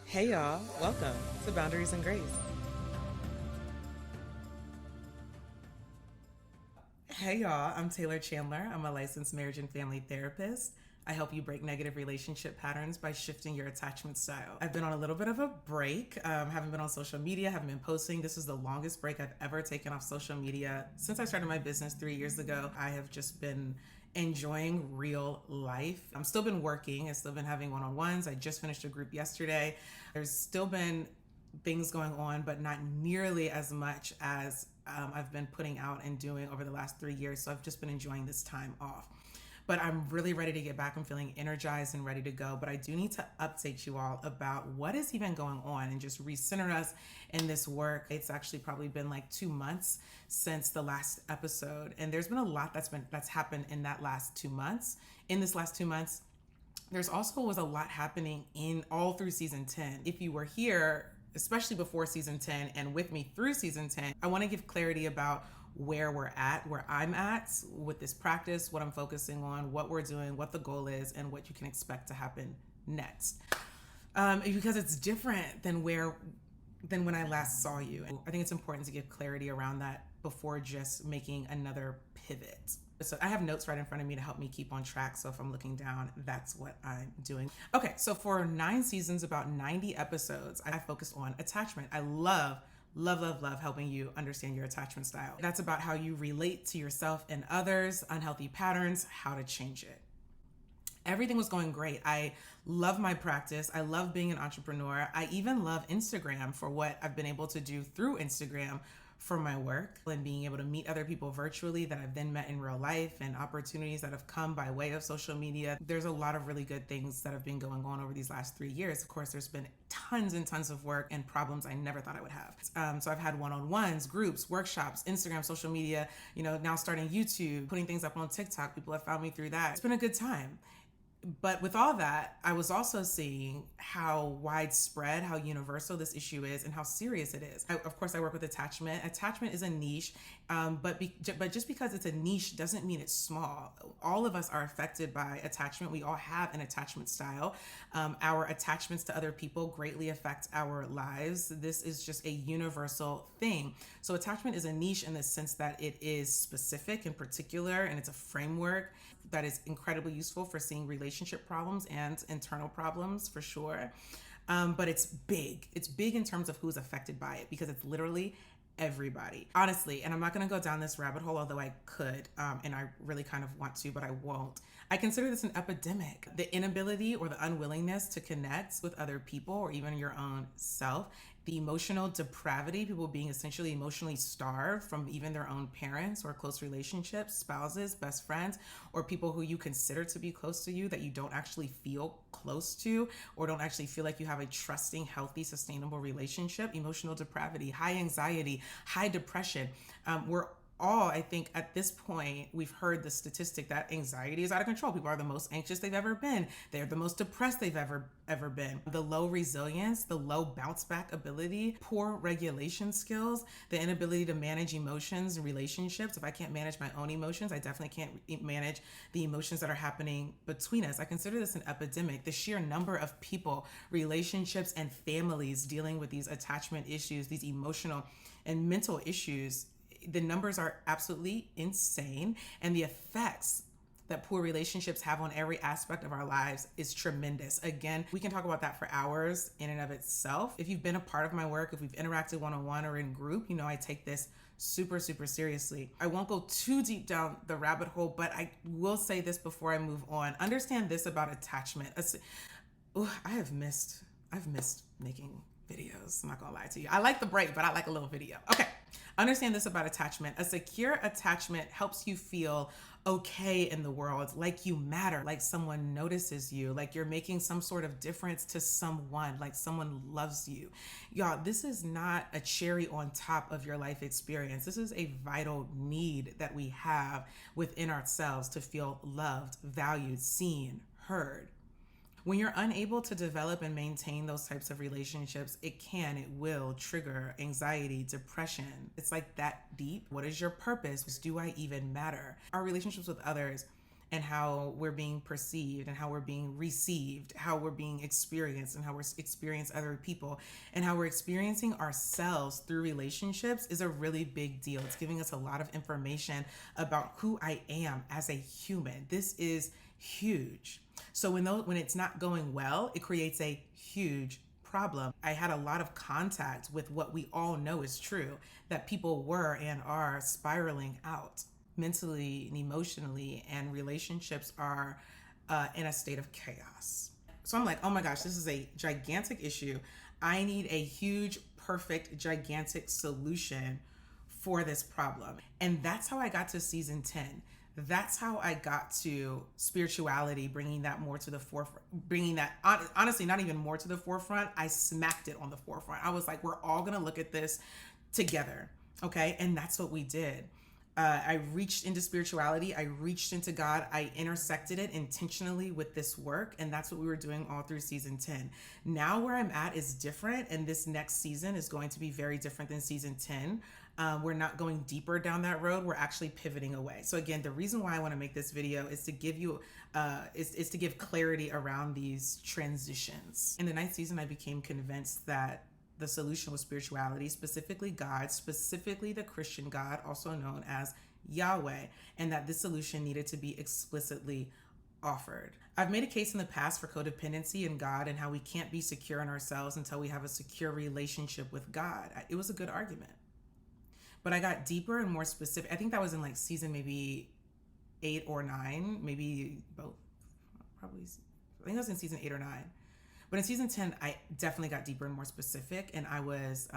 Hey y'all, welcome to Boundaries and Grace. Hey y'all, I'm Taylor Chandler. I'm a licensed marriage and family therapist. I help you break negative relationship patterns by shifting your attachment style. I've been on a little bit of a break. Haven't been on social media, haven't been posting. This is the longest break I've ever taken off social media. Since I started my business 3 years ago, I have just been enjoying real life. I'm still been working. I've still been having one-on-ones. I just finished a group yesterday. There's still been things going on, but not nearly as much as I've been putting out and doing over the last 3 years. So I've just been enjoying this time off. But I'm really ready to get back. I'm feeling energized and ready to go. But I do need to update you all about what is even going on and just recenter us in this work. It's actually probably been like 2 months since the last episode. And there's been a lot that's happened in that last 2 months. In this last 2 months, there's also was a lot happening in all through season 10. If you were here, especially before season 10 and with me through season 10, I want to give clarity about where we're at, where I'm at with this practice, what I'm focusing on, what we're doing, what the goal is, and what you can expect to happen next. Because it's different than when I last saw you. And I think it's important to give clarity around that before just making another pivot. So I have notes right in front of me to help me keep on track. So if I'm looking down, that's what I'm doing. Okay, so for 9 seasons, about 90 episodes, I focused on attachment. I love helping you understand your attachment style. That's about how you relate to yourself and others, unhealthy patterns, how to change it. Everything was going great. I love my practice. I love being an entrepreneur. I even love Instagram for what I've been able to do through Instagram for my work and being able to meet other people virtually that I've then met in real life and opportunities that have come by way of social media. There's a lot of really good things that have been going on over these last 3 years. Of course, there's been tons and tons of work and problems I never thought I would have. So I've had one-on-ones, groups, workshops, Instagram, social media, now starting YouTube, putting things up on TikTok. People have found me through that. It's been a good time. But with all that, I was also seeing how widespread, how universal this issue is and how serious it is. Of course, I work with attachment. Attachment is a niche, but just because it's a niche doesn't mean it's small. All of us are affected by attachment. We all have an attachment style. Our attachments to other people greatly affect our lives. This is just a universal thing. So attachment is a niche in the sense that it is specific and particular, and it's a framework that is incredibly useful for seeing relationship problems and internal problems for sure. But it's big. It's big in terms of who's affected by it because it's literally everybody. Honestly, and I'm not going to go down this rabbit hole, although I could, and I really kind of want to, but I won't. I consider this an epidemic. The inability or the unwillingness to connect with other people or even your own self, the emotional depravity, people being essentially emotionally starved from even their own parents or close relationships, spouses, best friends, or people who you consider to be close to you that you don't actually feel close to or don't actually feel like you have a trusting, healthy, sustainable relationship. Emotional depravity, high anxiety, high depression. We're all, I think at this point, we've heard the statistic that anxiety is out of control. People are the most anxious they've ever been. They're the most depressed they've ever been. The low resilience, the low bounce back ability, poor regulation skills, the inability to manage emotions and relationships. If I can't manage my own emotions, I definitely can't manage the emotions that are happening between us. I consider this an epidemic. The sheer number of people, relationships, and families dealing with these attachment issues, these emotional and mental issues, the numbers are absolutely insane, and the effects that poor relationships have on every aspect of our lives is tremendous. Again, we can talk about that for hours in and of itself. If you've been a part of my work, if we've interacted one-on-one or in group, I take this super seriously. I won't go too deep down the rabbit hole, but I will say this before I move on. Understand this about attachment. I've missed making videos. I'm not gonna lie to you. I like the break, but I like a little video. Okay. Understand this about attachment. A secure attachment helps you feel okay in the world, like you matter, like someone notices you, like you're making some sort of difference to someone, like someone loves you. Y'all, this is not a cherry on top of your life experience. This is a vital need that we have within ourselves to feel loved, valued, seen, heard. When you're unable to develop and maintain those types of relationships, it will trigger anxiety, depression. It's like that deep. What is your purpose? Do I even matter? Our relationships with others and how we're being perceived and how we're being received, how we're being experienced and how we're experiencing other people and how we're experiencing ourselves through relationships is a really big deal. It's giving us a lot of information about who I am as a human. This is huge. So when it's not going well, it creates a huge problem. I had a lot of contact with what we all know is true, that people were and are spiraling out mentally and emotionally, and relationships are in a state of chaos. So I'm like, oh my gosh, this is a gigantic issue. I need a huge, perfect, gigantic solution for this problem. And that's how I got to season 10. That's how I got to spirituality, bringing that more to the forefront, bringing that, honestly, not even more to the forefront. I smacked it on the forefront. I was like, we're all going to look at this together. Okay. And that's what we did. I reached into spirituality. I reached into God. I intersected it intentionally with this work. And that's what we were doing all through season 10. Now where I'm at is different. And this next season is going to be very different than season 10. We're not going deeper down that road. We're actually pivoting away. So again, the reason why I want to make this video is to give you, is to give clarity around these transitions. In the 9th season, I became convinced that the solution was spirituality, specifically God, specifically the Christian God, also known as Yahweh, and that this solution needed to be explicitly offered. I've made a case in the past for codependency in God and how we can't be secure in ourselves until we have a secure relationship with God. It was a good argument. But I got deeper and more specific. I think that was in like season maybe 8 or 9, maybe both. Probably, I think it was in season 8 or 9. But in season 10, I definitely got deeper and more specific, and I was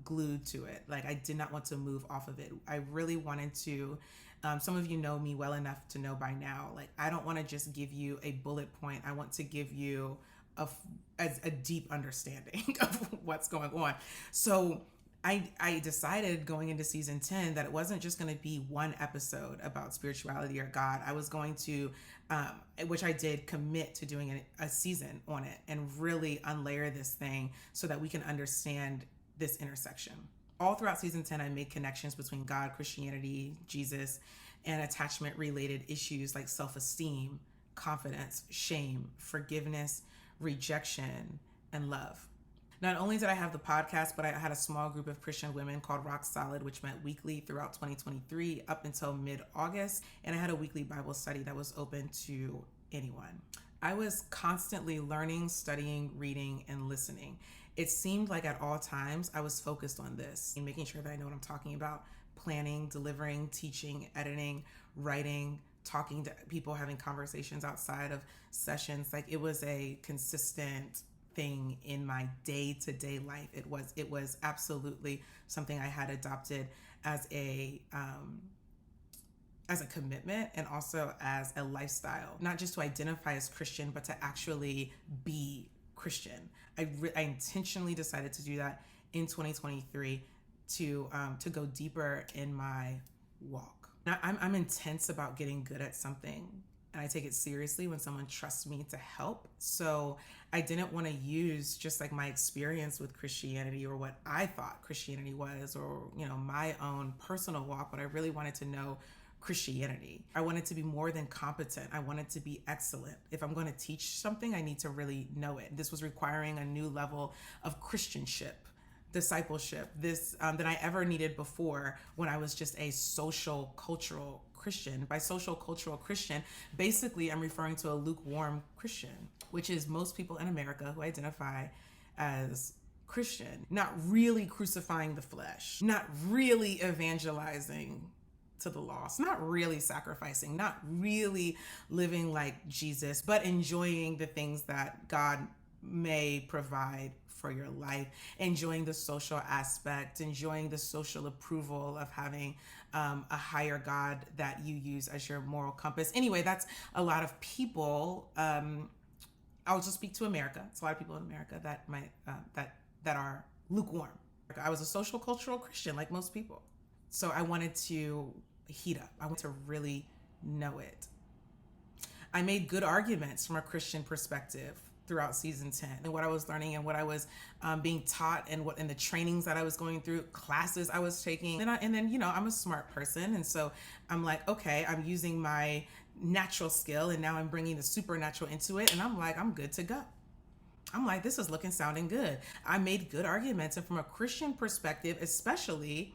glued to it. Like, I did not want to move off of it. I really wanted to, some of you know me well enough to know by now, like, I don't want to just give you a bullet point. I want to give you a deep understanding of what's going on. So I decided going into season 10 that it wasn't just going to be one episode about spirituality or God. I was going to, which I did, commit to doing a season on it and really unlayer this thing so that we can understand this intersection. All throughout season 10, I made connections between God, Christianity, Jesus, and attachment related issues like self-esteem, confidence, shame, forgiveness, rejection, and love. Not only did I have the podcast, but I had a small group of Christian women called Rock Solid, which met weekly throughout 2023 up until mid-August. And I had a weekly Bible study that was open to anyone. I was constantly learning, studying, reading, and listening. It seemed like at all times I was focused on this, and making sure that I know what I'm talking about, planning, delivering, teaching, editing, writing, talking to people, having conversations outside of sessions. Like, it was a consistent thing in my day-to-day life. It was absolutely something I had adopted as a commitment and also as a lifestyle, not just to identify as Christian, but to actually be Christian. I intentionally decided to do that in 2023 to go deeper in my walk. Now, I'm intense about getting good at something, and I take it seriously when someone trusts me to help. So I didn't want to use just like my experience with Christianity or what I thought Christianity was, or, you know, my own personal walk, but I really wanted to know Christianity. I wanted to be more than competent. I wanted to be excellent. If I'm going to teach something, I need to really know it. This was requiring a new level of Christianship, discipleship, this than I ever needed before when I was just a social cultural Christian. By social cultural Christian, basically I'm referring to a lukewarm Christian, which is most people in America who identify as Christian, not really crucifying the flesh, not really evangelizing to the lost, not really sacrificing, not really living like Jesus, but enjoying the things that God may provide for your life, enjoying the social aspect, enjoying the social approval of having a higher God that you use as your moral compass. Anyway, that's a lot of people. I'll just speak to America. It's a lot of people in America that might that are lukewarm. I was a social cultural Christian like most people. So I wanted to heat up. I wanted to really know it. I made good arguments from a Christian perspective throughout season 10 and what I was learning and what I was being taught and what in the trainings that I was going through, classes I was taking. And then, you know, I'm a smart person. And so I'm like, okay, I'm using my natural skill, and now I'm bringing the supernatural into it, and I'm like, I'm good to go. I'm like, this is looking, sounding good. I made good arguments, and from a Christian perspective, especially,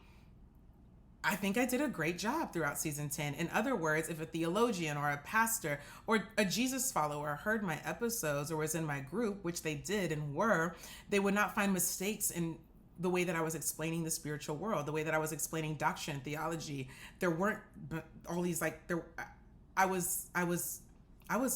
I think I did a great job throughout season 10. In other words, if a theologian or a pastor or a Jesus follower heard my episodes or was in my group, which they did and were, they would not find mistakes in the way that I was explaining the spiritual world, the way that I was explaining doctrine, theology. There weren't all these like there. I was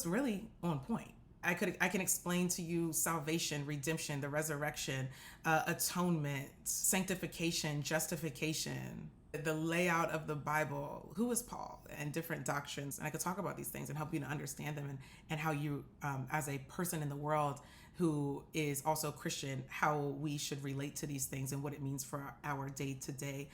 really on point. I can explain to you salvation, redemption, the resurrection, atonement, sanctification, justification, the layout of the Bible, who is Paul, and different doctrines. And I could talk about these things and help you to understand them, and how you, as a person in the world who is also Christian, how we should relate to these things and what it means for our day to day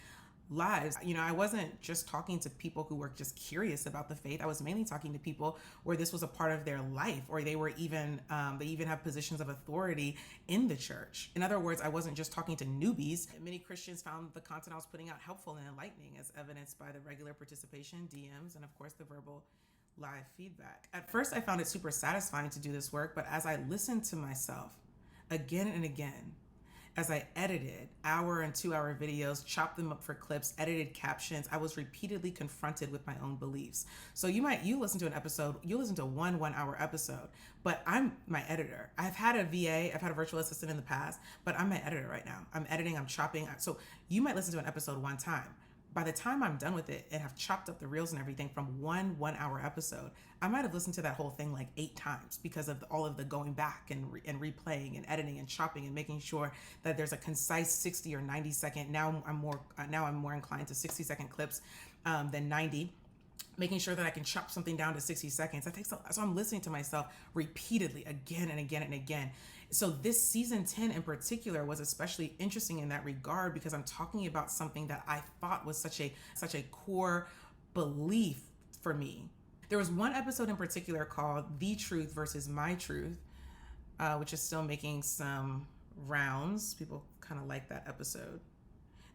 lives. I wasn't just talking to people who were just curious about the faith. I was mainly talking to people where this was a part of their life, or they were even they even have positions of authority in the church. In other words, I wasn't just talking to newbies. Many Christians found the content I was putting out helpful and enlightening, as evidenced by the regular participation, DMs, and of course the verbal live feedback. At first, I found it super satisfying to do this work, but as I listened to myself again and again, as I edited hour and 2 hour videos, chopped them up for clips, edited captions, I was repeatedly confronted with my own beliefs. So you listen to an episode, you listen to one hour episode, but I'm my editor. I've had a VA, I've had a virtual assistant in the past, but I'm my editor right now. I'm editing, I'm chopping. So you might listen to an episode one time. By the time I'm done with it and have chopped up the reels and everything from one hour episode, I might have listened to that whole thing like 8 times because of all of the going back and replaying and editing and chopping and making sure that there's a concise 60 or 90 second. Now I'm more inclined to 60-second clips than 90. Making sure that I can chop something down to 60 seconds. So I'm listening to myself repeatedly again and again and again. So this season 10 in particular was especially interesting in that regard, because I'm talking about something that I thought was such a core belief for me. There was one episode in particular called The Truth versus My Truth, which is still making some rounds. People kind of like that episode.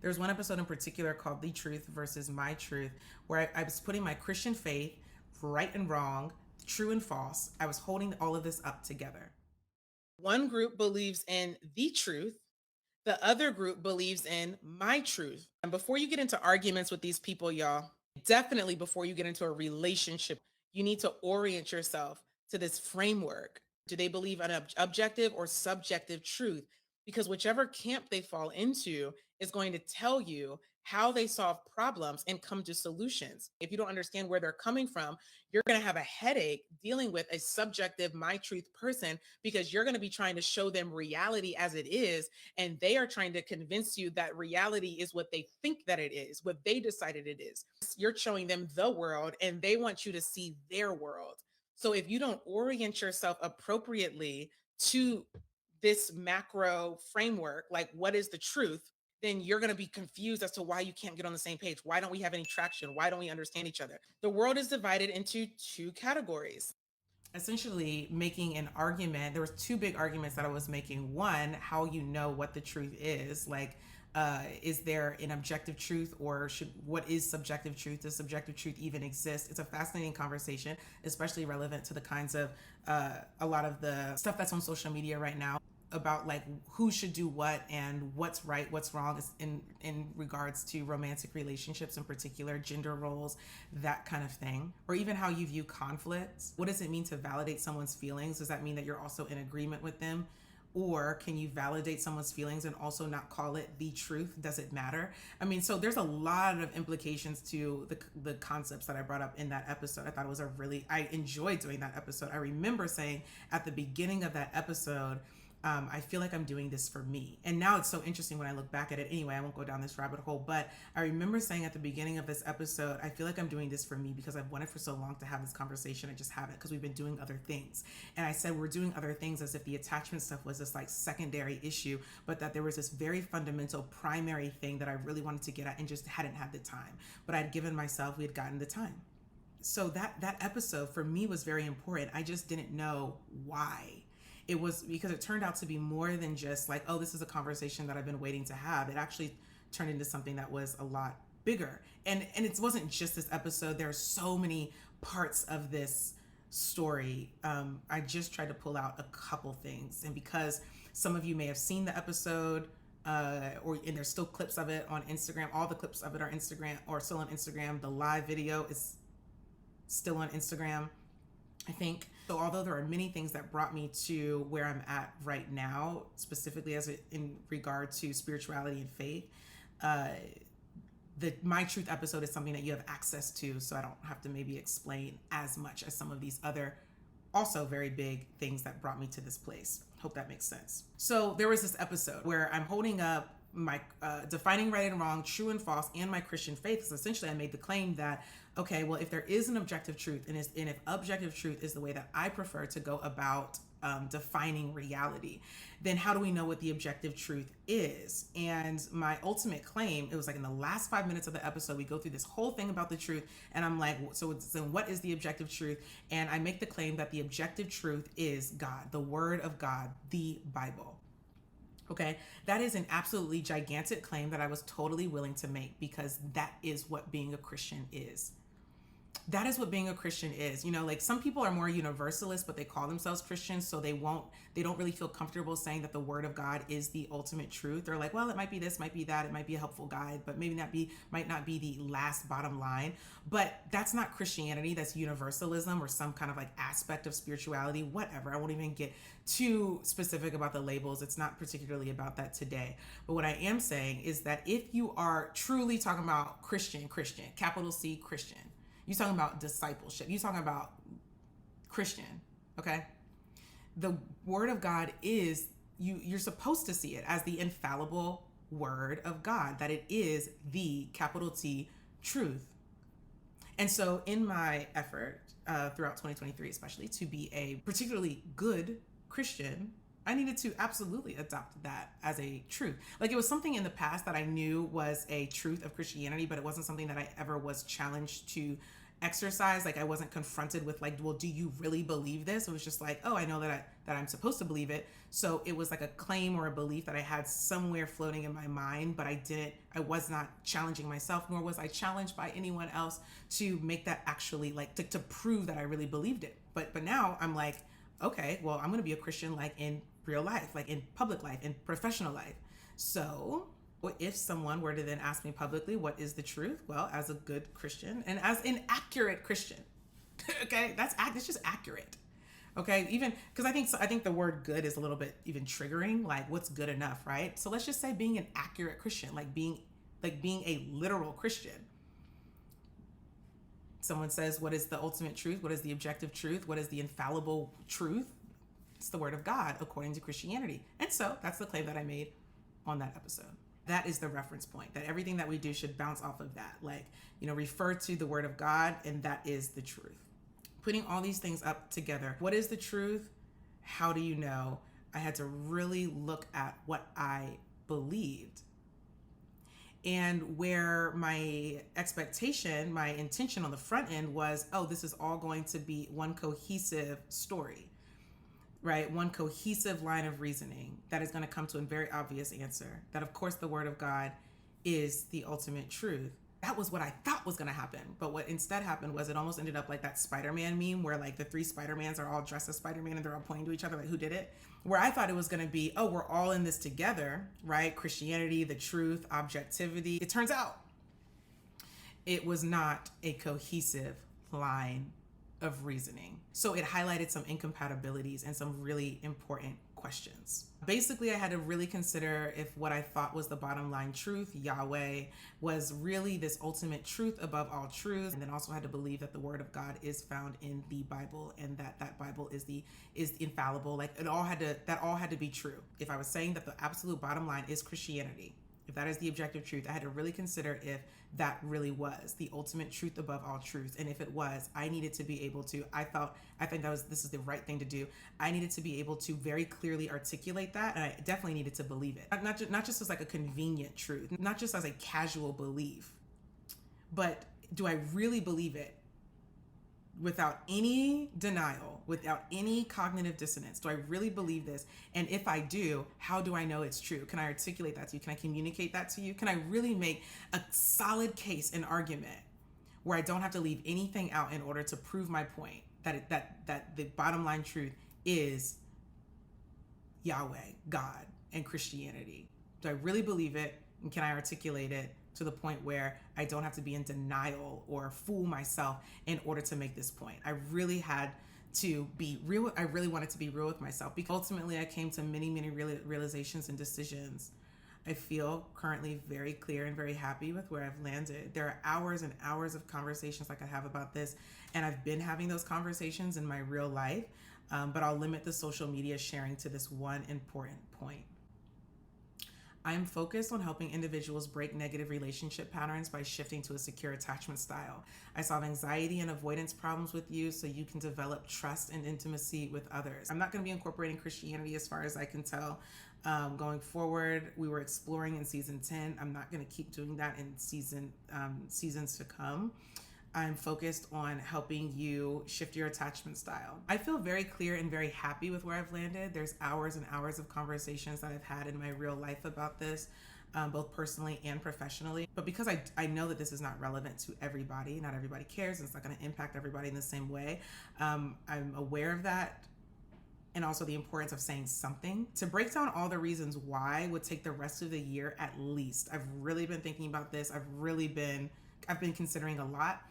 There's one episode in particular called The Truth versus My Truth, where I was putting my Christian faith, right and wrong, true and false. I was holding all of this up together. One group believes in the truth. The other group believes in my truth. And before you get into arguments with these people, y'all, definitely before you get into a relationship, you need to orient yourself to this framework. Do they believe in objective or subjective truth? Because whichever camp they fall into is going to tell you how they solve problems and come to solutions. If you don't understand where they're coming from, you're going to have a headache dealing with a subjective, my truth person, because you're going to be trying to show them reality as it is, and they are trying to convince you that reality is what they think that it is, what they decided it is. You're showing them the world, and they want you to see their world. So if you don't orient yourself appropriately to this macro framework, like what is the truth, then you're going to be confused as to why you can't get on the same page. Why don't we have any traction? Why don't we understand each other? The world is divided into 2 categories. Essentially making an argument. There was 2 big arguments that I was making. One, how you know what the truth is. Like, is there an objective truth, or what is subjective truth? Does subjective truth even exist? It's a fascinating conversation, especially relevant to the kinds of a lot of the stuff that's on social media right now about like who should do what and what's right, what's wrong in regards to romantic relationships, in particular, gender roles, that kind of thing. Or even how you view conflicts. What does it mean to validate someone's feelings? Does that mean that you're also in agreement with them? Or can you validate someone's feelings and also not call it the truth? Does it matter? I mean, so there's a lot of implications to the concepts that I brought up in that episode. I thought it was I enjoyed doing that episode. I remember saying at the beginning of that episode, I feel like I'm doing this for me. And now it's so interesting when I look back at it. Anyway, I won't go down this rabbit hole, but I remember saying at the beginning of this episode, I feel like I'm doing this for me because I've wanted for so long to have this conversation. I just haven't, because we've been doing other things. And I said we're doing other things as if the attachment stuff was this like secondary issue, but that there was this very fundamental primary thing that I really wanted to get at and just hadn't had the time. But I'd given myself, we had gotten the time. So that episode for me was very important. I just didn't know why. It was because it turned out to be more than just like, oh, this is a conversation that I've been waiting to have. It actually turned into something that was a lot bigger. And it wasn't just this episode. There are so many parts of this story, I just tried to pull out a couple things. And because some of you may have seen the episode, and there's still clips of it on Instagram. All the clips of it are Instagram or still on Instagram. The live video is still on Instagram, I think. So although there are many things that brought me to where I'm at right now, specifically in regard to spirituality and faith, the My Truth episode is something that you have access to, so I don't have to maybe explain as much as some of these other also very big things that brought me to this place. Hope that makes sense. So there was this episode where I'm holding up my defining right and wrong, true and false, and my Christian faith. So essentially I made the claim that, okay, well, if there is an objective truth, and if objective truth is the way that I prefer to go about defining reality, then how do we know what the objective truth is? And my ultimate claim, it was like in the last 5 minutes of the episode, we go through this whole thing about the truth, and I'm like, so what is the objective truth? And I make the claim that the objective truth is God, the Word of God, the Bible. Okay, that is an absolutely gigantic claim that I was totally willing to make, because that is what being a Christian is. That is what being a Christian is. You know, like some people are more universalist, but they call themselves Christians, so they don't really feel comfortable saying that the Word of God is the ultimate truth. They're like, well, it might be this, might be that, it might be a helpful guide, but might not be the last bottom line. But that's not Christianity. That's universalism or some kind of like aspect of spirituality, whatever. I won't even get too specific about the labels. It's not particularly about that today. But what I am saying is that if you are truly talking about Christian, capital C Christian, you're talking about discipleship, you're talking about Christian, okay? The Word of God is, you're supposed to see it as the infallible Word of God, that it is the capital T truth. And so in my effort throughout 2023, especially to be a particularly good Christian, I needed to absolutely adopt that as a truth. Like it was something in the past that I knew was a truth of Christianity, but it wasn't something that I ever was challenged to exercise. Like I wasn't confronted with like, well, do you really believe this? It was just like, oh, I know that I'm supposed to believe it. So it was like a claim or a belief that I had somewhere floating in my mind, but I was not challenging myself, nor was I challenged by anyone else to make that actually like to prove that I really believed it. But now I'm like, okay, well, I'm going to be a Christian like in real life, like in public life, in professional life. So if someone were to then ask me publicly, what is the truth? Well, as a good Christian and as an accurate Christian, okay, it's just accurate. Okay, even because I think the word good is a little bit even triggering, like what's good enough, right? So let's just say being an accurate Christian, like being a literal Christian. Someone says, what is the ultimate truth? What is the objective truth? What is the infallible truth? It's the Word of God according to Christianity. And so that's the claim that I made on that episode. That is the reference point, that everything that we do should bounce off of that. Like, refer to the Word of God, and that is the truth. Putting all these things up together. What is the truth? How do you know? I had to really look at what I believed. And where my expectation, my intention on the front end was, oh, this is all going to be one cohesive story, right? One cohesive line of reasoning that is going to come to a very obvious answer. That, of course, the Word of God is the ultimate truth. That was what I thought was going to happen. But what instead happened was it almost ended up like that Spider-Man meme where like the three Spider-Mans are all dressed as Spider-Man and they're all pointing to each other like, who did it? Where I thought it was going to be, oh, we're all in this together, right? Christianity, the truth, objectivity. It turns out it was not a cohesive line of reasoning. So it highlighted some incompatibilities and some really important questions. Basically, I had to really consider if what I thought was the bottom line truth, Yahweh, was really this ultimate truth above all truth. And then also had to believe that the Word of God is found in the Bible and that Bible is infallible. Like that all had to be true. If I was saying that the absolute bottom line is Christianity, if that is the objective truth, I had to really consider if that really was the ultimate truth above all truths. And if it was, I needed to be able to, I think this is the right thing to do. I needed to be able to very clearly articulate that. And I definitely needed to believe it. Not just as like a convenient truth, not just as a casual belief, but do I really believe it without any denial, without any cognitive dissonance? Do I really believe this? And if I do, how do I know it's true? Can I articulate that to you? Can I communicate that to you? Can I really make a solid case and argument where I don't have to leave anything out in order to prove my point that the bottom line truth is Yahweh, God, and Christianity. Do I really believe it? And can I articulate it to the point where I don't have to be in denial or fool myself in order to make this point? I really had to be real. I really wanted to be real with myself, because ultimately I came to many realizations and decisions. I feel currently very clear and very happy with where I've landed. There are hours and hours of conversations I could have about this, and I've been having those conversations in my real life, but I'll limit the social media sharing to this one important point. I'm focused on helping individuals break negative relationship patterns by shifting to a secure attachment style. I solve anxiety and avoidance problems with you so you can develop trust and intimacy with others. I'm not going to be incorporating Christianity as far as I can tell. Going forward, we were exploring in season 10. I'm not going to keep doing that in seasons to come. I'm focused on helping you shift your attachment style. I feel very clear and very happy with where I've landed. There's hours and hours of conversations that I've had in my real life about this, both personally and professionally. But because I know that this is not relevant to everybody, not everybody cares, and it's not going to impact everybody in the same way, I'm aware of that. And also the importance of saying something. To break down all the reasons why would take the rest of the year at least. I've really been thinking about this. I've been considering a lot.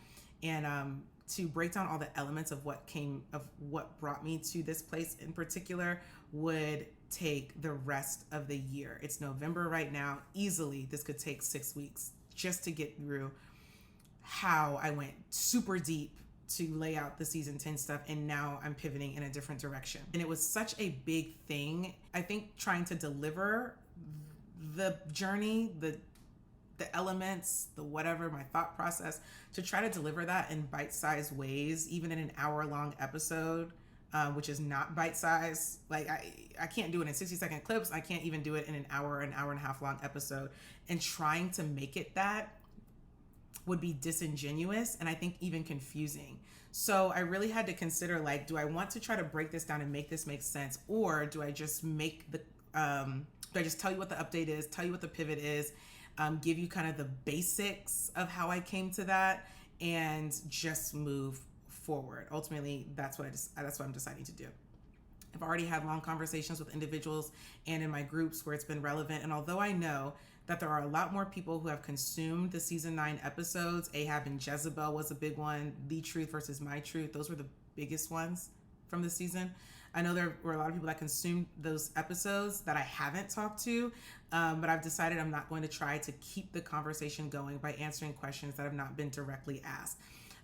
And to break down all the elements of what brought me to this place in particular would take the rest of the year. It's November right now. Easily, this could take 6 weeks just to get through how I went super deep to lay out the season 10 stuff, and now I'm pivoting in a different direction. And it was such a big thing. I think trying to deliver the journey, the elements, the whatever, my thought process, to try to deliver that in bite-sized ways, even in an hour-long episode, which is not bite-sized. Like I can't do it in 60-second clips. I can't even do it in an hour and a half long episode. And trying to make it that would be disingenuous and I think even confusing. So I really had to consider, like, do I want to try to break this down and make this make sense, or do I just tell you what the update is, tell you what the pivot is, give you kind of the basics of how I came to that, and just move forward. Ultimately, that's what I'm deciding to do. I've already had long conversations with individuals and in my groups where it's been relevant. And although I know that there are a lot more people who have consumed the season 9 episodes, Ahab and Jezebel was a big one, The Truth versus My Truth, those were the biggest ones from the season. I know there were a lot of people that consumed those episodes that I haven't talked to, but I've decided I'm not going to try to keep the conversation going by answering questions that have not been directly asked.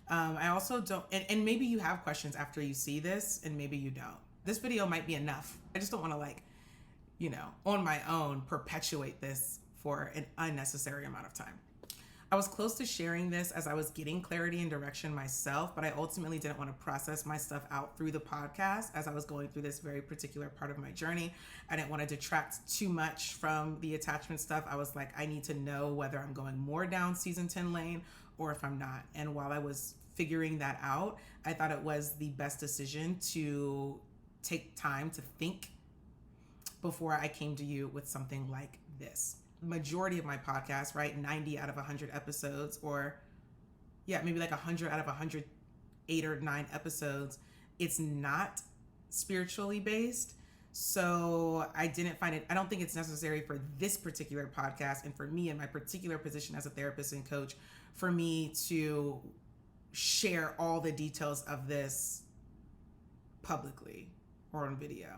I also don't, and maybe you have questions after you see this, and maybe you don't. This video might be enough. I just don't want to, on my own, perpetuate this for an unnecessary amount of time. I was close to sharing this as I was getting clarity and direction myself, but I ultimately didn't want to process my stuff out through the podcast as I was going through this very particular part of my journey. I didn't want to detract too much from the attachment stuff. I was like, I need to know whether I'm going more down season 10 lane or if I'm not. And while I was figuring that out, I thought it was the best decision to take time to think before I came to you with something like this. Majority of my podcast, right, 90 out of 100 episodes, or maybe like 100 out of 108 or 9 episodes, it's not spiritually based. So I don't think it's necessary for this particular podcast, and for me in my particular position as a therapist and coach, for me to share all the details of this publicly or on video.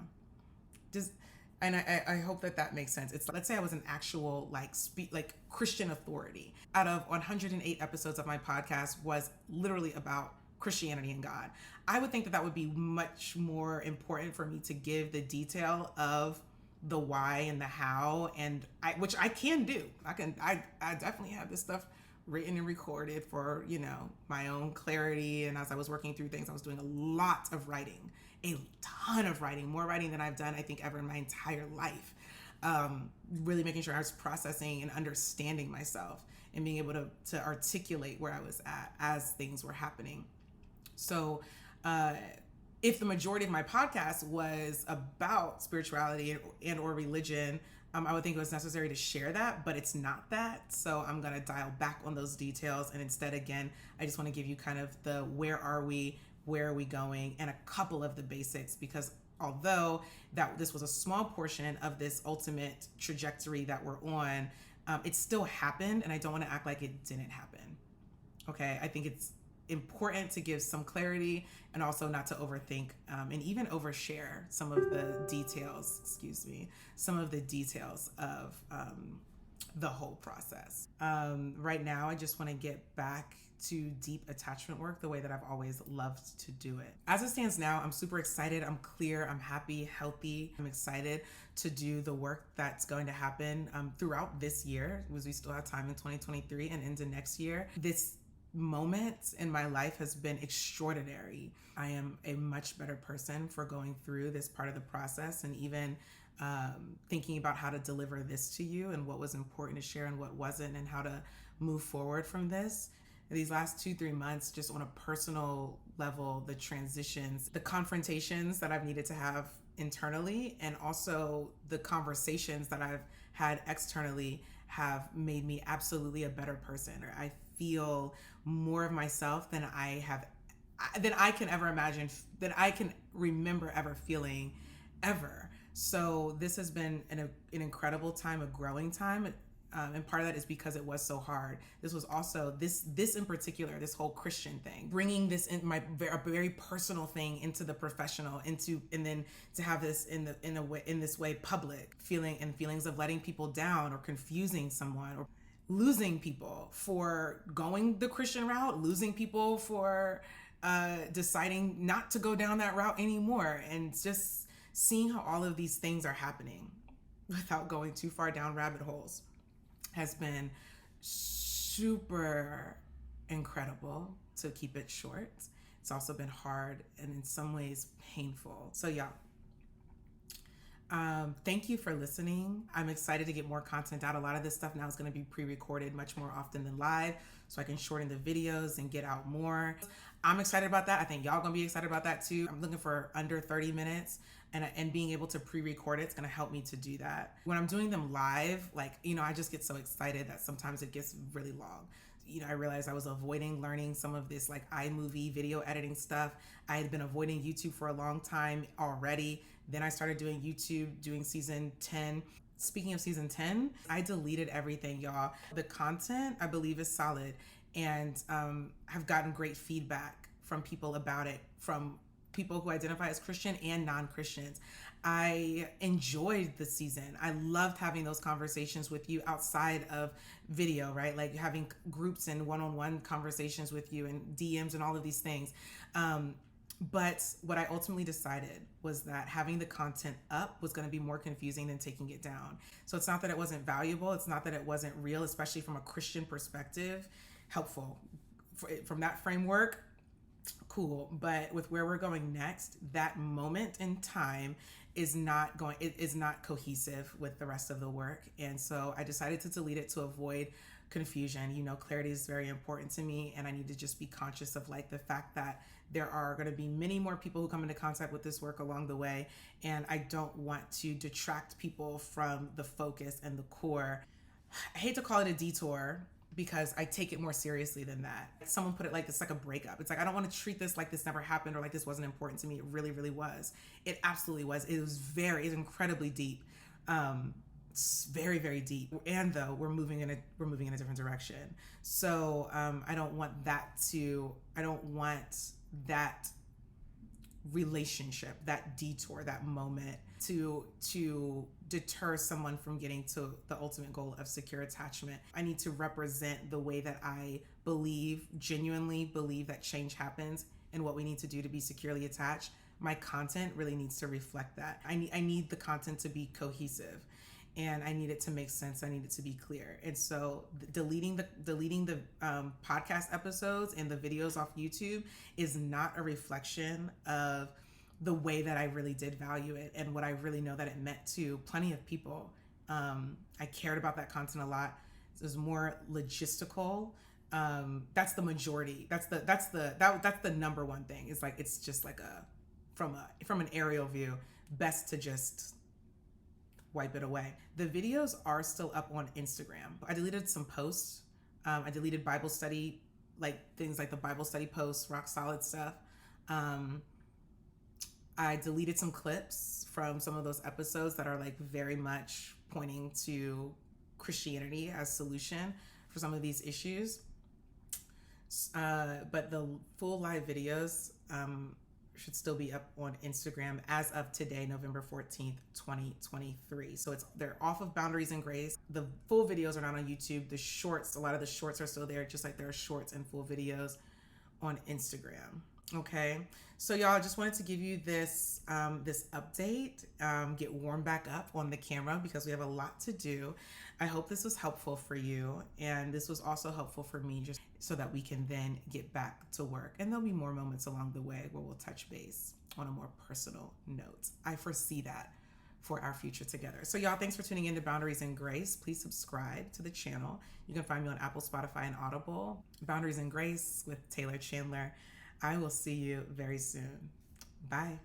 And I hope that makes sense. It's, let's say I was an actual Christian authority. Out of 108 episodes of my podcast was literally about Christianity and God. I would think that would be much more important for me to give the detail of the why and the how, and which I can do. I definitely have this stuff written and recorded for, my own clarity. And as I was working through things, I was doing a lot of writing, a ton of writing, more writing than I've done, I think, ever in my entire life. Really making sure I was processing and understanding myself and being able to articulate where I was at as things were happening. So if the majority of my podcast was about spirituality and or religion, I would think it was necessary to share that, but it's not that. So I'm going to dial back on those details. And instead, again, I just want to give you kind of the where are we going, and a couple of the basics, because although that this was a small portion of this ultimate trajectory that we're on, it still happened, and I don't want to act like it didn't happen. Okay, I think it's important to give some clarity and also not to overthink and even overshare some of the details, some of the details of the whole process. Right now, I just want to get back to deep attachment work the way that I've always loved to do it. As it stands now, I'm super excited. I'm clear. I'm happy, healthy. I'm excited to do the work that's going to happen throughout this year, because we still have time in 2023 and into next year. This moment in my life has been extraordinary. I am a much better person for going through this part of the process, and even thinking about how to deliver this to you and what was important to share and what wasn't, and how to move forward from this. These last 2-3 months, just on a personal level, the transitions, the confrontations that I've needed to have internally, and also the conversations that I've had externally, have made me absolutely a better person. I feel more of myself than I can ever imagine, that I can remember ever feeling ever. So this has been an incredible time, a growing time. And part of that is because it was so hard. This was also this in particular, this whole Christian thing, bringing this in a very personal thing into the professional, and then to have this in this way public, feelings of letting people down or confusing someone or losing people for going the Christian route, losing people for deciding not to go down that route anymore, and just seeing how all of these things are happening without going too far down rabbit holes has been super incredible, to keep it short. It's also been hard and in some ways painful. So yeah, thank you for listening. I'm excited to get more content out. A lot of this stuff now is going to be pre-recorded much more often than live, so I can shorten the videos and get out more. I'm excited about that. I think y'all gonna be excited about that too. I'm looking for under 30 minutes, and being able to pre-record it's gonna help me to do that. When I'm doing them live, I just get so excited that sometimes it gets really long. I realized I was avoiding learning some of this iMovie video editing stuff. I had been avoiding YouTube for a long time already. Then I started doing YouTube, doing season 10. Speaking of season 10, I deleted everything, y'all. The content, I believe, is solid, and have gotten great feedback from people about it, from people who identify as Christian and non-Christians. I enjoyed the season. I loved having those conversations with you outside of video, right? Like having groups and one-on-one conversations with you and DMs and all of these things. But what I ultimately decided was that having the content up was going to be more confusing than taking it down. So it's not that it wasn't valuable. It's not that it wasn't real, especially from a Christian perspective, helpful from that framework. Cool. But with where we're going next, that moment in time is not cohesive with the rest of the work. And so I decided to delete it to avoid confusion. Clarity is very important to me, and I need to just be conscious of the fact that there are going to be many more people who come into contact with this work along the way, and I don't want to detract people from the focus and the core. I hate to call it a detour, because I take it more seriously than that. Someone put it it's like a breakup. It's like, I don't want to treat this like this never happened, or like this wasn't important to me. It really, really was. It absolutely was. It's incredibly deep. Very, very deep. And though we're moving in a different direction. So I don't want that relationship, that detour, that moment to deter someone from getting to the ultimate goal of secure attachment. I need to represent the way that I genuinely believe that change happens and what we need to do to be securely attached. My content really needs to reflect that. I need the content to be cohesive, and I need it to make sense. I need it to be clear. And so deleting the podcast episodes and the videos off YouTube is not a reflection of the way that I really did value it and what I really know that it meant to plenty of people. I cared about that content a lot. It was more logistical. That's the majority. That's the number one thing. It's just from an aerial view, best to just wipe it away. The videos are still up on Instagram. I deleted some posts. I deleted Bible study, like things like the Bible study posts, rock solid stuff. I deleted some clips from some of those episodes that are like very much pointing to Christianity as solution for some of these issues. But the full live videos should still be up on Instagram as of today, November 14th, 2023. So they're off of Boundaries and Grace. The full videos are not on YouTube. The shorts, a lot of the shorts are still there, just like there are shorts and full videos on Instagram. Okay, so y'all, I just wanted to give you this this update, get warmed back up on the camera because we have a lot to do. I hope this was helpful for you, and this was also helpful for me, just so that we can then get back to work. And there'll be more moments along the way where we'll touch base on a more personal note. I foresee that for our future together. So y'all, thanks for tuning in to Boundaries and Grace. Please subscribe to the channel. You can find me on Apple, Spotify, and Audible. Boundaries and Grace with Taylor Chandler. I will see you very soon. Bye.